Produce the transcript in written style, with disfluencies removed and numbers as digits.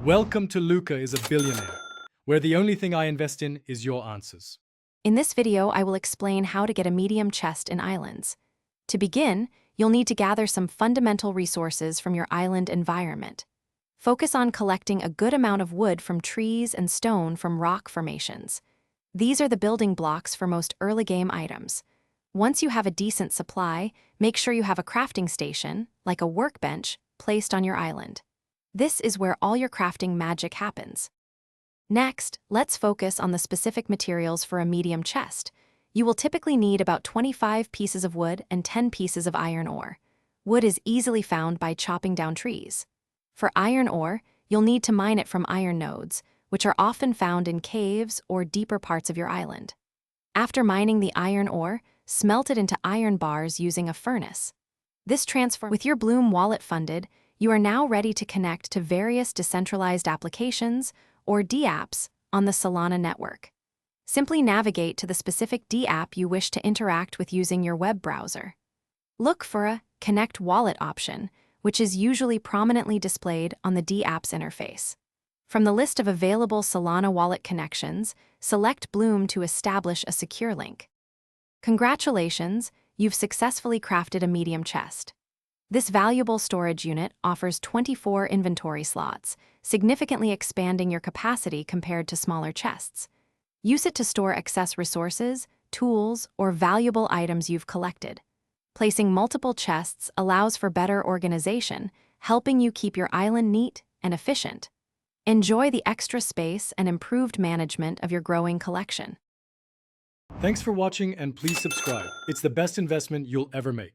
Welcome to Luca is a Billionaire, where the only thing I invest in is your answers. In this video, I will explain how to get a medium chest in islands. To begin, you'll need to gather some fundamental resources from your island environment. Focus on collecting a good amount of wood from trees and stone from rock formations. These are the building blocks for most early game items. Once you have a decent supply, make sure you have a crafting station, like a workbench, placed on your island. This is where all your crafting magic happens. Next, let's focus on the specific materials for a medium chest. You will typically need about 25 pieces of wood and 10 pieces of iron ore. Wood is easily found by chopping down trees. For iron ore, you'll need to mine it from iron nodes, which are often found in caves or deeper parts of your island. After mining the iron ore, smelt it into iron bars using a furnace. This transfer, with your Bloom wallet funded, you are now ready to connect to various decentralized applications, or dApps, on the Solana network. Simply navigate to the specific dApp you wish to interact with using your web browser. Look for a Connect Wallet option, which is usually prominently displayed on the dApp's interface. From the list of available Solana wallet connections, select Bloom to establish a secure link. Congratulations, you've successfully crafted a medium chest. This valuable storage unit offers 24 inventory slots, significantly expanding your capacity compared to smaller chests. Use it to store excess resources, tools, or valuable items you've collected. Placing multiple chests allows for better organization, helping you keep your island neat and efficient. Enjoy the extra space and improved management of your growing collection. Thanks for watching and please subscribe. It's the best investment you'll ever make.